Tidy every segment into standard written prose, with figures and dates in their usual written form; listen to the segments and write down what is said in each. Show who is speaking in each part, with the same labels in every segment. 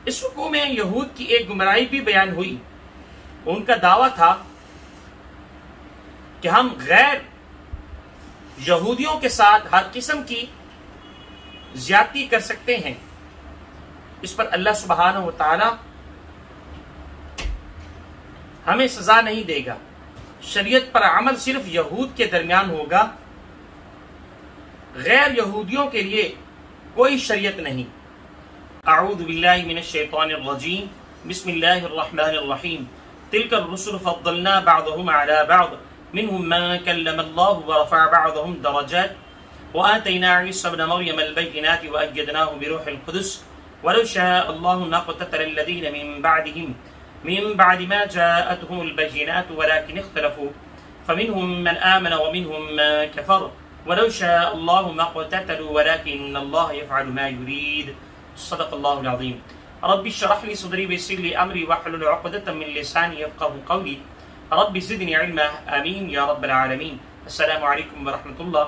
Speaker 1: اس رکوع میں یہود کی ایک گمراہی بھی بیان ہوئی. ان کا دعویٰ تھا کہ ہم غیر یہودیوں کے ساتھ ہر قسم کی زیادتی کر سکتے ہیں. اس پر اللہ سبحانہ و تعالی ہمیں سزا نہیں دے گا. شریعت پر عمل صرف یہود کے درمیان ہوگا، غیر یہودیوں کے لیے کوئی شریعت نہیں. اعوذ باللہ من الشیطان الرجیم. بسم اللہ الرحمن الرحیم. تلک الرسل فضلنا بعضهم على بعض منهم من كلم الله ورفع بعضهم درجات وآتينا عيسى ابن مريم البينات وأيدناه بروح القدس ولو شاء الله ما اقتتل الذين من بعد ما جاءتهم البينات ولكن اختلفوا فمنهم من آمن ومنهم من كفر ولو شاء الله ما اقتتلوا ولكن الله يفعل ما يريد. صدق الله العظيم. رب اشرح لي صدري ويسر لي امري واحلل عقدة من لساني يفقهوا قولي. رب زدني علما. آمین یا رب العالمین. السلام علیکم ورحمۃ اللہ.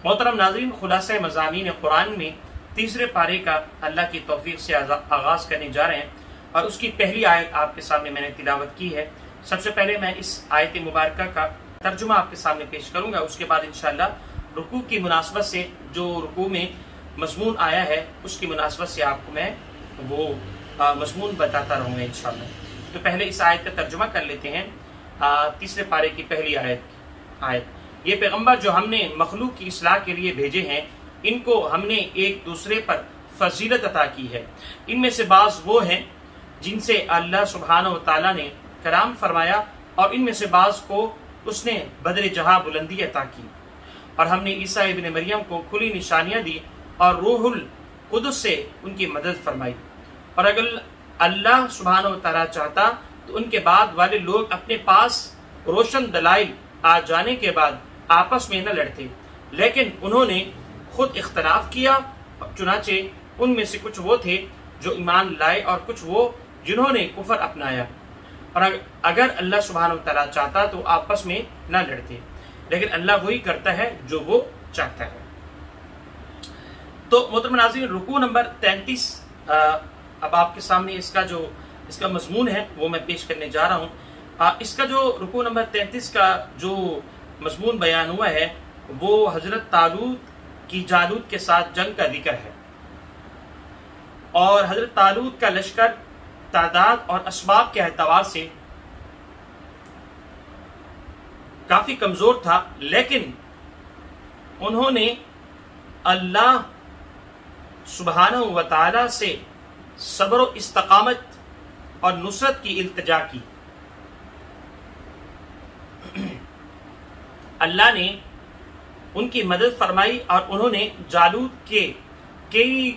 Speaker 1: محترم ناظرین، خلاصہ مضامین قرآن میں تیسرے پارے کا اللہ کی توفیق سے آغاز کرنے جا رہے ہیں، اور اس کی پہلی آیت آپ کے سامنے میں نے تلاوت کی ہے. سب سے پہلے میں اس آیت مبارکہ کا ترجمہ آپ کے سامنے پیش کروں گا. اس کے بعد انشاءاللہ رکوع کی مناسبت سے جو رکوع میں مضمون آیا ہے اس کی مناسبت سے آپ کو میں وہ مضمون بتاتا رہوں گا انشاءاللہ. تو پہلے اس آیت کا ترجمہ کر لیتے ہیں. تیسرے پارے کی پہلی آیت. یہ پیغمبر جو ہم نے مخلوق کی اصلاح کے لیے بھیجے ہیں، ان کو ہم نے ایک دوسرے پر فضیلت عطا کی ہے. ان میں سے بعض وہ ہیں جن سے اللہ سبحانہ و تعالیٰ نے کرام فرمایا، اور ان میں سے بعض کو اس نے بدر جہاں بلندی عطا کی. اور ہم نے عیسیٰ ابن مریم کو کھلی نشانیاں دی اور روح القدس سے ان کی مدد فرمائی. اور اگر اللہ سبحانہ و تعالیٰ چاہتا تو ان کے بعد والے لوگ اپنے پاس روشن دلائل آ جانے کے بعد آپس میں نہ لڑتے، لیکن انہوں نے خود اختلاف کیا. چنانچہ ان میں سے کچھ وہ تھے جو ایمان لائے اور کچھ وہ جنہوں نے کفر اپنایا. اور اگر اللہ سبحانہ و تعالیٰ چاہتا تو آپس میں نہ لڑتے، لیکن اللہ وہی کرتا ہے جو وہ چاہتا ہے. تو محترم ناظرین، رکوع نمبر 33 اب آپ کے سامنے اس کا مضمون ہے وہ میں پیش کرنے جا رہا ہوں. اس کا جو رکوع نمبر 33 کا جو مضمون بیان ہوا ہے وہ حضرت طالوت کی جالوت کے ساتھ جنگ کا ذکر ہے. اور حضرت طالوت کا لشکر تعداد اور اسباب کے اعتبار سے کافی کمزور تھا، لیکن انہوں نے اللہ سبحانہ و تعالی سے صبر و استقامت اور نصرت کی التجا کی. اللہ نے ان کی مدد فرمائی اور انہوں نے جالوت کے کئی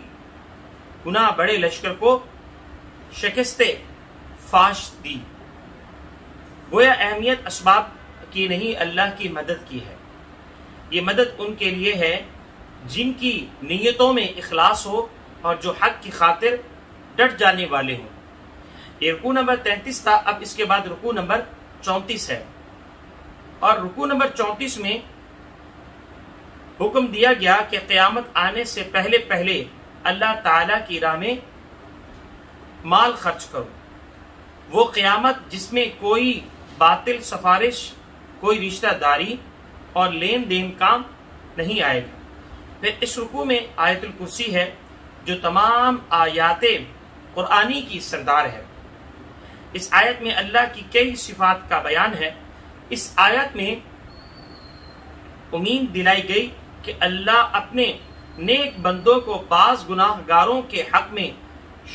Speaker 1: گنا بڑے لشکر کو شکست فاش دی. گویا اہمیت اسباب کی نہیں، اللہ کی مدد کی ہے. یہ مدد ان کے لیے ہے جن کی نیتوں میں اخلاص ہو اور جو حق کی خاطر ڈٹ جانے والے ہوں. یہ رکوع نمبر 33 تھا. اب اس کے بعد رکوع نمبر 34 ہے، اور رکوع نمبر 34 میں حکم دیا گیا کہ قیامت آنے سے پہلے اللہ تعالی کی راہ میں مال خرچ کرو. وہ قیامت جس میں کوئی باطل سفارش، کوئی رشتہ داری اور لین دین کام نہیں آئے گا. پھر اس رکوع میں آیت الکرسی ہے جو تمام آیات قرآنی کی سردار ہے. اس آیت میں اللہ کی کئی صفات کا بیان ہے. اس آیت میں امید دلائی گئی کہ اللہ اپنے نیک بندوں کو بعض گناہ گاروں کے حق میں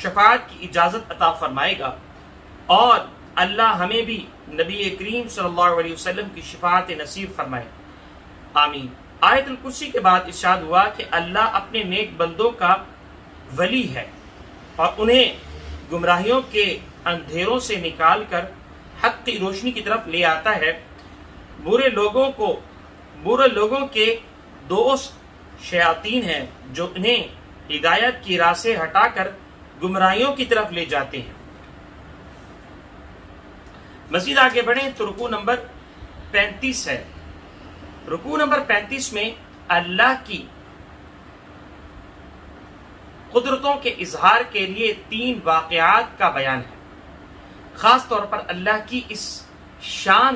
Speaker 1: شفاعت کی اجازت عطا فرمائے گا، اور اللہ ہمیں بھی نبی کریم صلی اللہ علیہ وسلم کی شفاعت نصیب فرمائے. آمین. آیت الکرسی کے بعد ارشاد ہوا کہ اللہ اپنے نیک بندوں کا ولی ہے اور انہیں گمراہیوں کے اندھیروں سے نکال کر حق کی روشنی کی طرف لے آتا ہے. برے لوگوں کے دوست شیاطین ہیں جو انہیں ہدایت کی راہ سے ہٹا کر گمراہیوں کی طرف لے جاتے ہیں. مزید آگے بڑھیں تو رکوع نمبر 35 ہے. رکوع نمبر 35 میں اللہ کی قدرتوں کے اظہار کے لیے 3 واقعات کا بیان ہے۔ خاص طور پر اللہ کی اس شان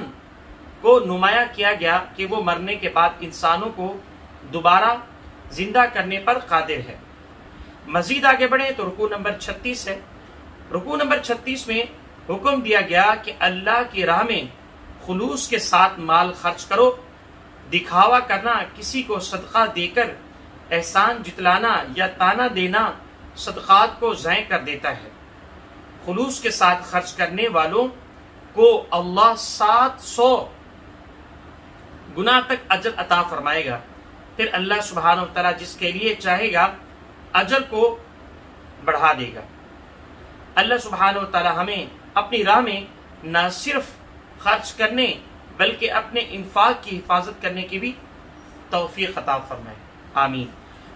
Speaker 1: کو نمایاں کیا گیا کہ وہ مرنے کے بعد انسانوں کو دوبارہ زندہ کرنے پر قادر ہے۔ مزید آگے بڑھیں تو رکوع نمبر 36 ہے۔ رکوع نمبر 36 میں حکم دیا گیا کہ اللہ کی راہ میں خلوص کے ساتھ مال خرچ کرو۔ دکھاوا کرنا، کسی کو صدقہ دے کر احسان جتلانا یا تانا دینا صدقات کو ضائع کر دیتا ہے۔ خلوص کے ساتھ خرچ کرنے والوں کو اللہ 700 گنا تک اجر عطا فرمائے گا۔ پھر اللہ سبحانہ وتعالی جس کے لیے چاہے گا اجر کو بڑھا دے گا۔ اللہ سبحانہ وتعالی ہمیں اپنی راہ میں نہ صرف خرچ کرنے بلکہ اپنے انفاق کی حفاظت کرنے کی بھی توفیق عطا فرمائے، آمین۔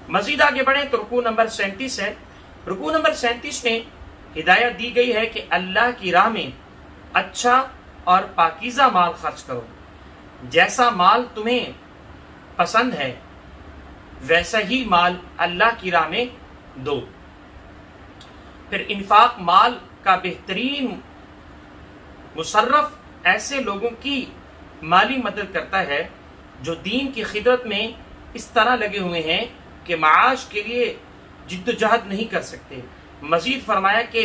Speaker 1: مزید آگے بڑھیں تو رکوع نمبر 37 ہے۔ رکوع نمبر 37 میں ہدایت دی گئی ہے کہ اللہ کی راہ میں اچھا اور پاکیزہ مال خرچ کرو۔ جیسا مال تمہیں پسند ہے ویسا ہی مال اللہ کی راہ میں دو۔ پھر انفاق مال کا بہترین مصرف ایسے لوگوں کی مالی مدد کرتا ہے جو دین کی خدمت میں اس طرح لگے ہوئے ہیں کہ معاش کے لیے جد و جہد نہیں کر سکتے۔ مزید فرمایا کہ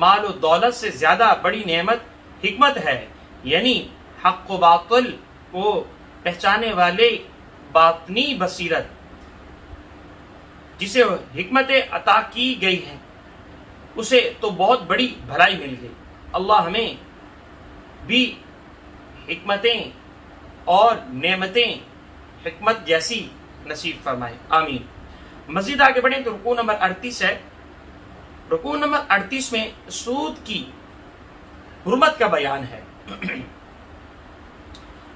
Speaker 1: مال و دولت سے زیادہ بڑی نعمت حکمت ہے، یعنی حق و باطل کو پہچانے والے باطنی بصیرت جسے حکمت عطا کی گئی ہے اسے تو بہت بڑی بھلائی مل گئی۔ اللہ ہمیں بھی حکمتیں اور نعمتیں حکمت جیسی نصیب فرمائے، آمین۔ مزید آگے بڑھیں تو رکوع نمبر 38 ہے۔ رکوع نمبر 38 میں سود کی حرمت کا بیان ہے۔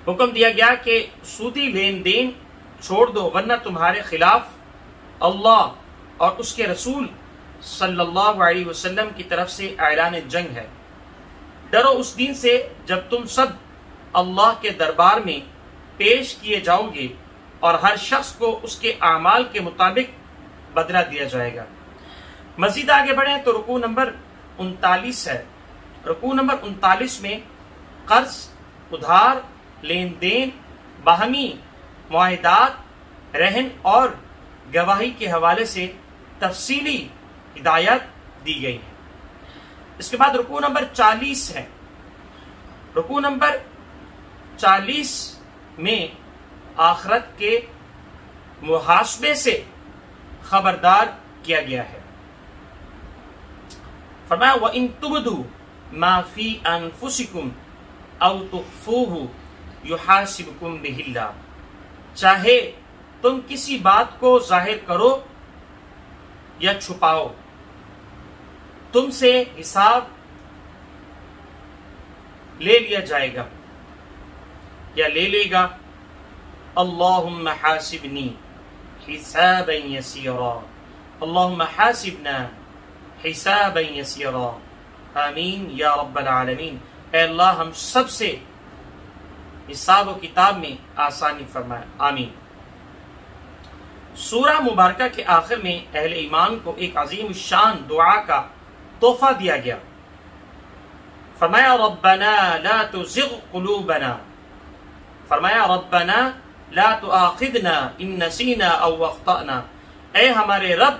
Speaker 1: حکم دیا گیا کہ سودی لین دین چھوڑ دو ورنہ تمہارے خلاف اللہ اور اس کے رسول صلی اللہ علیہ وسلم کی طرف سے اعلان جنگ ہے۔ ڈرو اس دن سے جب تم سب اللہ کے دربار میں پیش کیے جاؤ گے اور ہر شخص کو اس کے اعمال کے مطابق بدلہ دیا جائے گا۔ مزید آگے بڑھیں تو رکوع نمبر 39 ہے۔ رکوع نمبر 39 میں قرض، ادھار، لین دین، باہمی معاہدات، رہن اور گواہی کے حوالے سے تفصیلی ہدایت دی گئی ہے۔ اس کے بعد رکوع نمبر 40 ہے۔ رکوع نمبر 40 میں آخرت کے محاسبے سے خبردار کیا گیا ہے۔ فرمایا وَإِن تُبْدُوا مَا فِي أَنفُسِكُمْ أَوْ تُخْفُوهُ يُحَاسِبْكُمْ بِهِ اللَّهُ، چاہے تم کسی بات کو ظاہر کرو یا چھپاؤ تم سے حساب لے لیا جائے گا یا لے لے گا۔ اللہم حاسبنی حسابا یسیرا، اللہم حاسبنا حسابا یسیرا، آمین یا رب العالمین۔ اے اللہ ہم سب سے حساب و کتاب میں آسانی فرمائے، آمین۔ سورہ مبارکہ کے آخر میں اہل ایمان کو ایک عظیم الشان دعا کا تحفہ دیا گیا۔ فرمایا ربنا لا تزغ قلوبنا، فرمایا ربنا لا تؤاخذنا ان نسینا او اخطأنا، اے ہمارے رب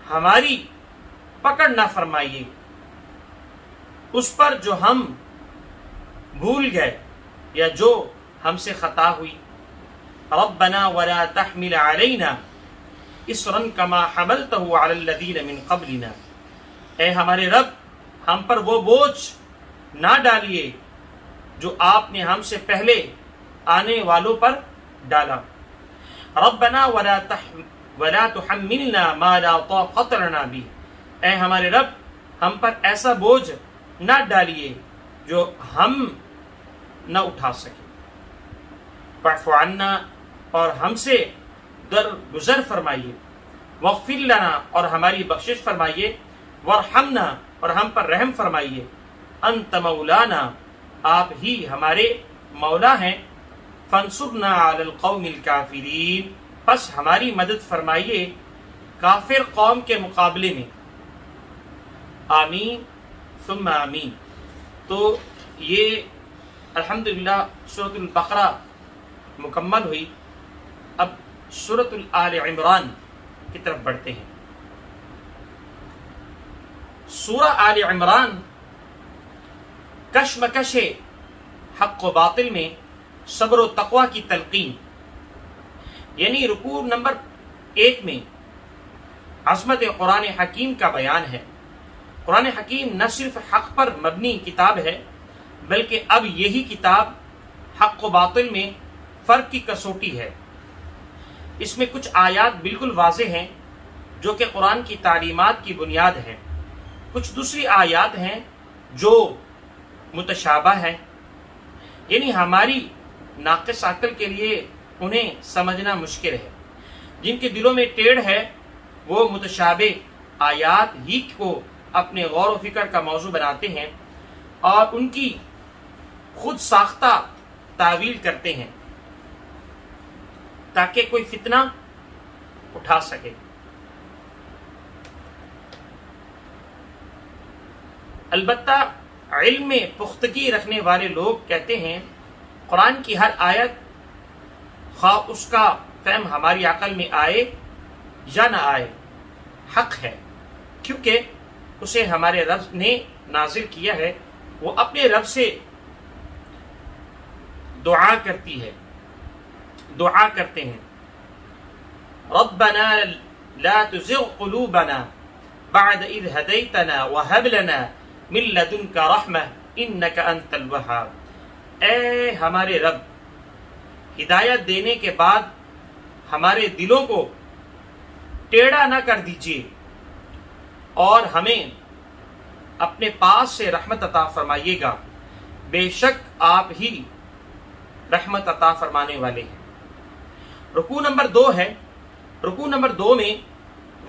Speaker 1: ہماری پکڑ نہ فرمائیے اس پر جو ہم بھول گئے یا جو ہم سے خطا ہوئی۔ ربنا ولا تحمل علینا اصرا کما حملتہ علی الذین من قبلنا، اے ہمارے رب ہم پر وہ بوجھ نہ ڈالیے جو آپ نے ہم سے پہلے آنے والوں پر ڈالا۔ ربنا ولا تحملنا ما لا طاقت لنا به، اے ہمارے رب ہم پر ایسا بوجھ نہ ڈالیے جو ہم نہ اٹھا سکیں۔ واعف عنا، اور ہم سے درگزر فرمائیے۔ واغفر لنا، اور ہماری بخشش فرمائیے۔ وارحمنا، اور ہم پر رحم فرمائیے۔ انت مولانا، آپ ہی ہمارے مولا ہیں۔ فانصرنا علی القوم الکافرین، پس ہماری مدد فرمائیے کافر قوم کے مقابلے میں آمین ثم آمین۔ تو یہ الحمدللہ سورۃ البقرہ مکمل ہوئی۔ اب سورۃ آل عمران کی طرف بڑھتے ہیں۔ سورہ آل عمران کشمکش حق و باطل میں صبر و تقوی کی تلقین، یعنی رکوع نمبر 1 میں عظمت قرآن حکیم کا بیان ہے۔ قرآن حکیم نہ صرف حق پر مبنی کتاب ہے، بلکہ اب یہی کتاب حق و باطل میں فرق کی کسوٹی ہے۔ اس میں کچھ آیات بالکل واضح ہیں جو کہ قرآن کی تعلیمات کی بنیاد ہیں، کچھ دوسری آیات ہیں جو متشابہ ہیں، یعنی ہماری ناقص عقل کے لیے انہیں سمجھنا مشکل ہے۔ جن کے دلوں میں ٹیڑھ ہے وہ متشابہ آیات ہی کو اپنے غور و فکر کا موضوع بناتے ہیں اور ان کی خود ساختہ تعویل کرتے ہیں تاکہ کوئی فتنہ اٹھا سکے۔ البتہ علم میں پختگی رکھنے والے لوگ کہتے ہیں قرآن کی ہر آیت خواہ اس کا فہم ہماری عقل میں آئے یا نہ آئے حق ہے، کیونکہ اسے ہمارے رب نے نازل کیا ہے۔ وہ اپنے رب سے دعا کرتے ہیں ربنا لا تزغ قلوبنا بعد اذ هديتنا وهب لنا من لدنك رحمة انك انت الوهاب۔ اے ہمارے رب، ہدایت دینے کے بعد ہمارے دلوں کو ٹیڑھا نہ کر دیجیے اور ہمیں اپنے پاس سے رحمت عطا فرمائیے گا، بے شک آپ ہی رحمت عطا فرمانے والے ہیں۔ رکوع نمبر 2 ہے۔ رکوع نمبر 2 میں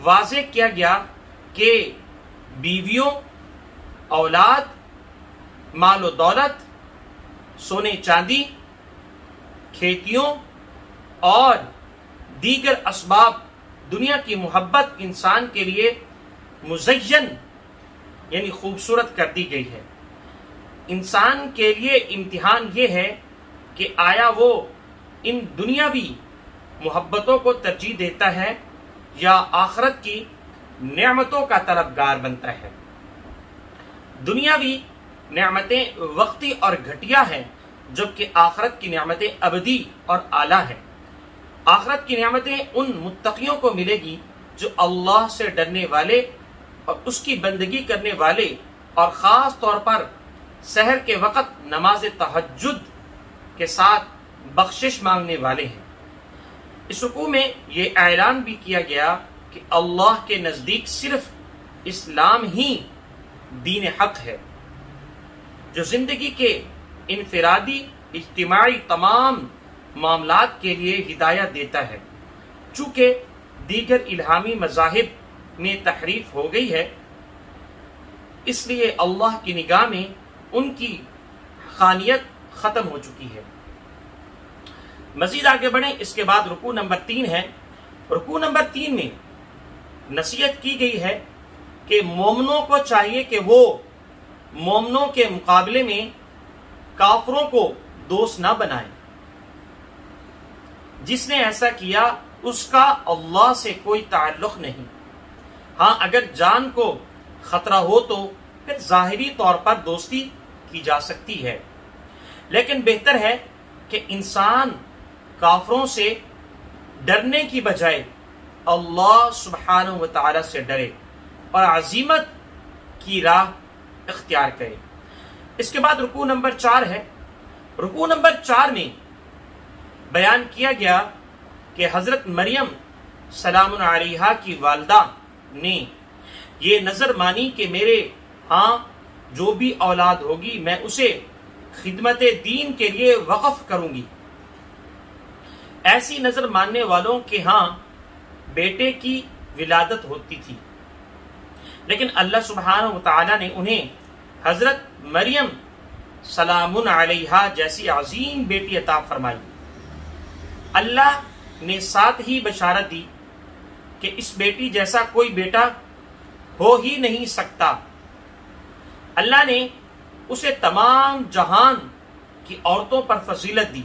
Speaker 1: واضح کیا گیا کہ بیویوں، اولاد، مال و دولت، سونے چاندی، کھیتیوں اور دیگر اسباب دنیا کی محبت انسان کے لیے مزین یعنی خوبصورت کر دی گئی ہے۔ انسان کے لیے امتحان یہ ہے کہ آیا وہ ان دنیاوی محبتوں کو ترجیح دیتا ہے یا آخرت کی نعمتوں کا طلبگار بنتا ہے۔ دنیاوی نعمتیں وقتی اور گھٹیا ہیں، جبکہ آخرت کی نعمتیں ابدی اور اعلیٰ ہیں۔ آخرت کی نعمتیں ان متقیوں کو ملے گی جو اللہ سے ڈرنے والے اور اس کی بندگی کرنے والے اور خاص طور پر سحر کے وقت نماز تہجد کے ساتھ بخشش مانگنے والے ہیں۔ اس رکوع میں یہ اعلان بھی کیا گیا کہ اللہ کے نزدیک صرف اسلام ہی دین حق ہے جو زندگی کے انفرادی، اجتماعی تمام معاملات کے لیے ہدایت دیتا ہے۔ چونکہ دیگر الہامی مذاہب میں تحریف ہو گئی ہے، اس لیے اللہ کی نگاہ میں ان کی حقانیت ختم ہو چکی ہے۔ مزید آگے بڑھیں، اس کے بعد رکوع نمبر 3 ہے۔ رکوع نمبر 3 میں نصیحت کی گئی ہے کہ مومنوں کو چاہیے کہ وہ مومنوں کے مقابلے میں کافروں کو دوست نہ بنائیں۔ جس نے ایسا کیا اس کا اللہ سے کوئی تعلق نہیں۔ ہاں، اگر جان کو خطرہ ہو تو پھر ظاہری طور پر دوستی کی جا سکتی ہے، لیکن بہتر ہے کہ انسان کافروں سے ڈرنے کی بجائے اللہ سبحانہ و تعالی سے ڈرے اور عزیمت کی راہ اختیار کرے۔ اس کے بعد رکوع نمبر 4 ہے۔ رکوع نمبر 4 میں بیان کیا گیا کہ حضرت مریم سلام علیہا کی والدہ نے یہ نظر مانی کہ میرے ہاں جو بھی اولاد ہوگی میں اسے خدمت دین کے لیے وقف کروں گی۔ ایسی نظر ماننے والوں کے ہاں بیٹے کی ولادت ہوتی تھی، لیکن اللہ سبحانہ و تعالی نے انہیں حضرت مریم سلام علیہا جیسی عظیم بیٹی عطا فرمائی۔ اللہ نے ساتھ ہی بشارت دی کہ اس بیٹی جیسا کوئی بیٹا ہو ہی نہیں سکتا۔ اللہ نے اسے تمام جہان کی عورتوں پر فضیلت دی۔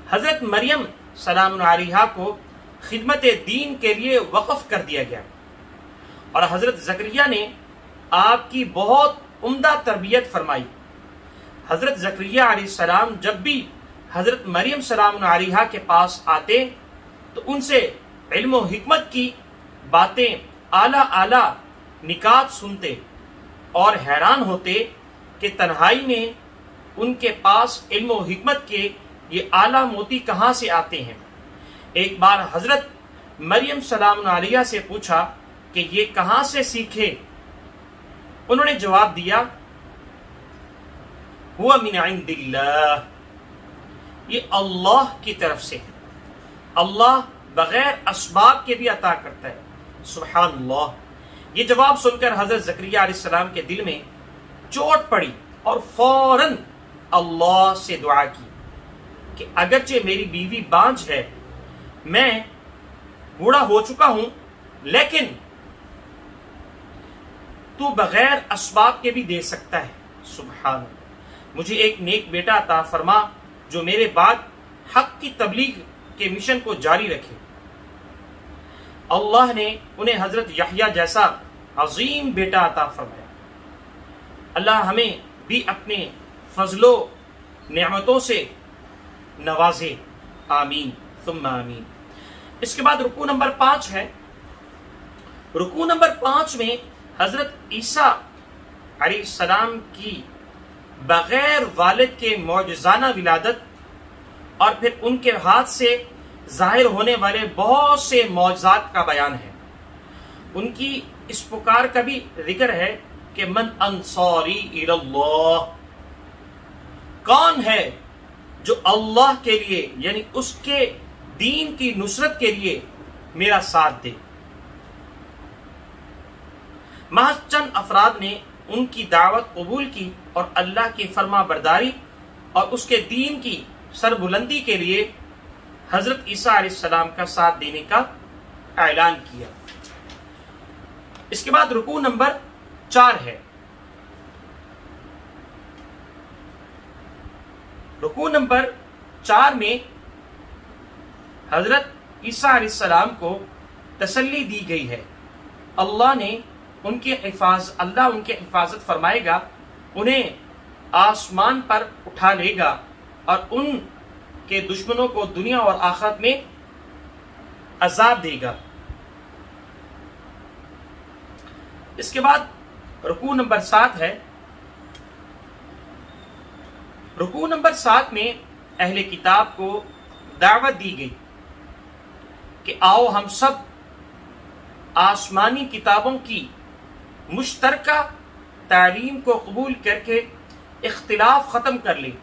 Speaker 1: حضرت مریم سلام علیہا کو خدمت دین کے لیے وقف کر دیا گیا، اور حضرت زکریا نے آپ کی بہت عمدہ تربیت فرمائی۔ حضرت زکریا علیہ السلام جب بھی حضرت مریم سلام علیہا کے پاس آتے تو ان سے علم و حکمت کی باتیں، اعلیٰ اعلیٰ نکات سنتے اور حیران ہوتے کہ تنہائی میں ان کے پاس علم و حکمت کے یہ اعلیٰ موتی کہاں سے آتے ہیں۔ ایک بار حضرت مریم سلام علیہا سے پوچھا کہ یہ کہاں سے سیکھے؟ انہوں نے جواب دیا، ہوا من عند اللہ، یہ اللہ کی طرف سے ہے، اللہ بغیر اسباب کے بھی عطا کرتا ہے۔ سبحان اللہ۔ یہ جواب سن کر حضرت زکریا علیہ السلام کے دل میں چوٹ پڑی اور فوراً اللہ سے دعا کی کہ اگرچہ میری بیوی بانجھ ہے، میں بوڑھا ہو چکا ہوں، لیکن تو بغیر اسباب کے بھی دے سکتا ہے۔ سبحان اللہ، مجھے ایک نیک بیٹا عطا فرما جو میرے بعد حق کی تبلیغ کے مشن کو جاری رکھے۔ اللہ نے انہیں حضرت یحییٰ جیسا عظیم بیٹا عطا فرمایا۔ اللہ ہمیں بھی اپنے فضل و نعمتوں سے نوازے، آمین ثم آمین۔ اس کے بعد رکوع نمبر 5 ہے۔ رکوع نمبر 5 میں حضرت عیسیٰ علیہ السلام کی بغیر والد کے معجزانہ ولادت اور پھر ان کے ہاتھ سے ظاہر ہونے والے بہت سے معجزات کا بیان ہے۔ ان کی اس پکار کا بھی ذکر ہے کہ من انصاری الی اللہ، کون ہے جو اللہ کے لیے یعنی اس کے دین کی نصرت کے لیے میرا ساتھ دے۔ محض چند افراد نے ان کی دعوت قبول کی اور اللہ کی فرما برداری اور اس کے دین کی سربلندی کے لیے حضرت عیسیٰ علیہ السلام کا ساتھ دینے کا اعلان کیا۔ اس کے بعد رکوع نمبر 4 ہے۔ رکوع نمبر 4 میں حضرت عیسیٰ علیہ السلام کو تسلی دی گئی ہے۔ اللہ ان کی حفاظت فرمائے گا، انہیں آسمان پر اٹھا لے گا اور ان کے دشمنوں کو دنیا اور آخرت میں عذاب دے گا۔ اس کے بعد رکوع نمبر 7 ہے۔ رکوع نمبر 7 میں اہل کتاب کو دعوت دی گئی کہ آؤ ہم سب آسمانی کتابوں کی مشترکہ تعلیم کو قبول کر کے اختلاف ختم کر لیں۔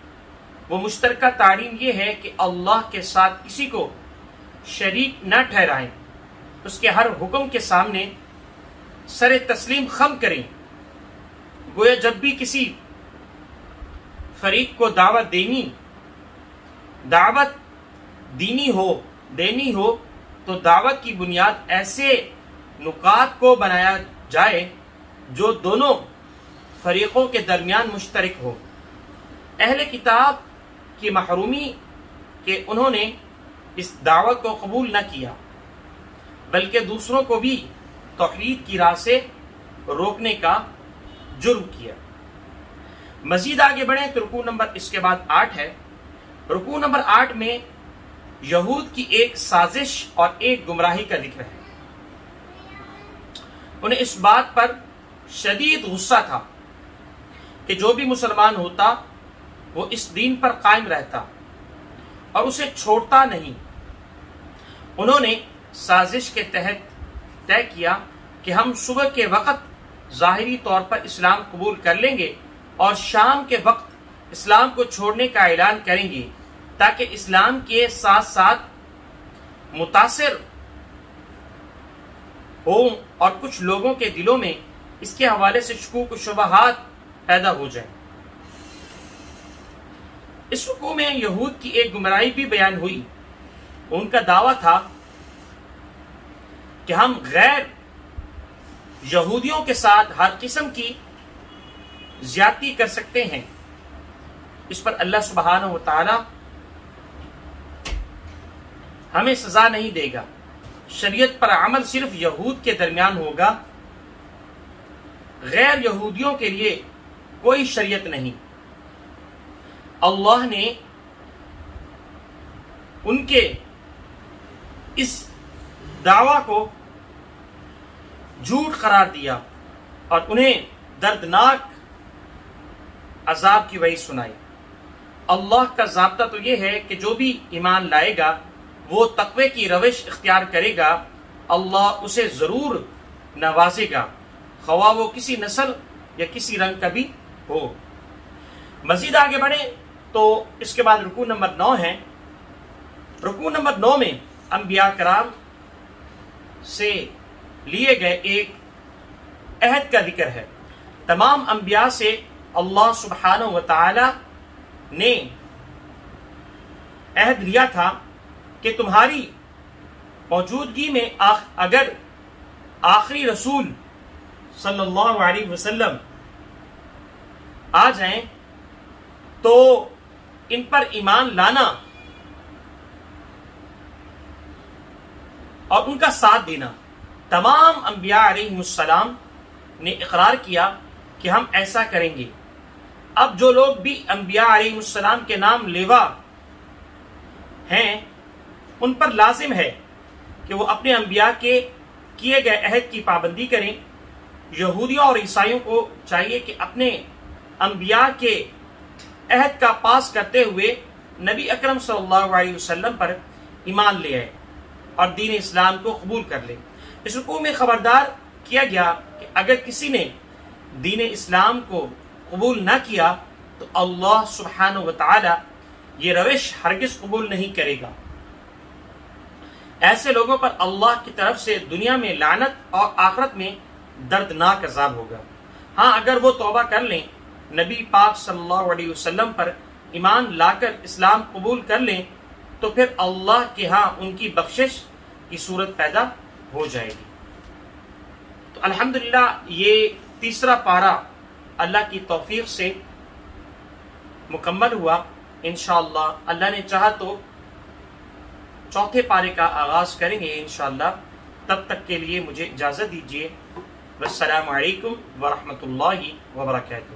Speaker 1: وہ مشترکہ تعلیم یہ ہے کہ اللہ کے ساتھ کسی کو شریک نہ ٹھہرائیں، اس کے ہر حکم کے سامنے سر تسلیم خم کریں۔ گویا جب بھی کسی فریق کو دعوت دینی ہو تو دعوت کی بنیاد ایسے نکات کو بنایا جائے جو دونوں فریقوں کے درمیان مشترک ہو۔ اہل کتاب کی محرومی کہ انہوں نے اس دعوت کو قبول نہ کیا، بلکہ دوسروں کو بھی توحید کی راہ سے روکنے کا جرم کیا۔ مزید آگے بڑھیں تو رکوع نمبر اس کے بعد 8 ہے۔ رکوع نمبر 8 میں یہود کی ایک سازش اور ایک گمراہی کا ذکر ہے۔ انہیں اس بات پر شدید غصہ تھا کہ جو بھی مسلمان ہوتا وہ اس دین پر قائم رہتا اور اسے چھوڑتا نہیں۔ انہوں نے سازش کے تحت طے کیا کہ ہم صبح کے وقت ظاہری طور پر اسلام قبول کر لیں گے اور شام کے وقت اسلام کو چھوڑنے کا اعلان کریں گے تاکہ اسلام کے ساتھ ساتھ متاثر ہوں اور کچھ لوگوں کے دلوں میں اس کے حوالے سے شکوک و شبہات پیدا ہو جائیں۔ اس رکوع میں یہود کی ایک گمراہی بھی بیان ہوئی۔ ان کا دعویٰ تھا کہ ہم غیر یہودیوں کے ساتھ ہر قسم کی زیادتی کر سکتے ہیں، اس پر اللہ سبحانہ و تعالی ہمیں سزا نہیں دے گا۔ شریعت پر عمل صرف یہود کے درمیان ہوگا، غیر یہودیوں کے لیے کوئی شریعت نہیں۔ اللہ نے ان کے اس دعویٰ کو جھوٹ قرار دیا اور انہیں دردناک عذاب کی وعید سنائی۔ اللہ کا ضابطہ تو یہ ہے کہ جو بھی ایمان لائے گا وہ تقوی کی روش اختیار کرے گا، اللہ اسے ضرور نوازے گا، خواہ وہ کسی نسل یا کسی رنگ کا بھی ہو۔ مزید آگے بڑھیں تو اس کے بعد رکوع نمبر 9 ہے۔ رکوع نمبر 9 میں انبیاء کرام سے لیے گئے ایک عہد کا ذکر ہے۔ تمام انبیاء سے اللہ سبحانہ و تعالی نے عہد لیا تھا کہ تمہاری موجودگی میں اگر آخری رسول صلی اللہ علیہ وسلم آ جائیں تو ان پر ایمان لانا اور ان کا ساتھ دینا۔ تمام انبیاء علیہ السلام نے اقرار کیا کہ ہم ایسا کریں گے۔ اب جو لوگ بھی انبیاء علیہ السلام کے نام لیوا ہیں ان پر لازم ہے کہ وہ اپنے انبیاء کے کیے گئے عہد کی پابندی کریں۔ یہودیوں اور عیسائیوں کو چاہیے کہ اپنے انبیاء کے عہد کا پاس کرتے ہوئے نبی اکرم صلی اللہ علیہ وسلم پر ایمان لے آئے اور دین اسلام کو قبول کر لے۔ اس رکوع میں خبردار کیا گیا کہ اگر کسی نے دین اسلام کو قبول نہ کیا تو اللہ سبحانہ و تعالی یہ روش ہرگز قبول نہیں کرے گا۔ ایسے لوگوں پر اللہ کی طرف سے دنیا میں لعنت اور آخرت میں دردناک عذاب ہوگا۔ ہاں اگر وہ توبہ کر لیں، نبی پاک صلی اللہ علیہ وسلم پر ایمان لا کر اسلام قبول کر لیں تو پھر اللہ کے ہاں ان کی بخشش کی صورت پیدا ہو جائے گی۔ تو الحمدللہ یہ تیسرا پارہ اللہ کی توفیق سے مکمل ہوا۔ انشاءاللہ اللہ نے چاہا تو چوتھے پارے کا آغاز کریں گے انشاءاللہ۔ تب تک کے لیے مجھے اجازت دیجیے۔ والسلام علیکم ورحمۃ اللہ وبرکاتہ۔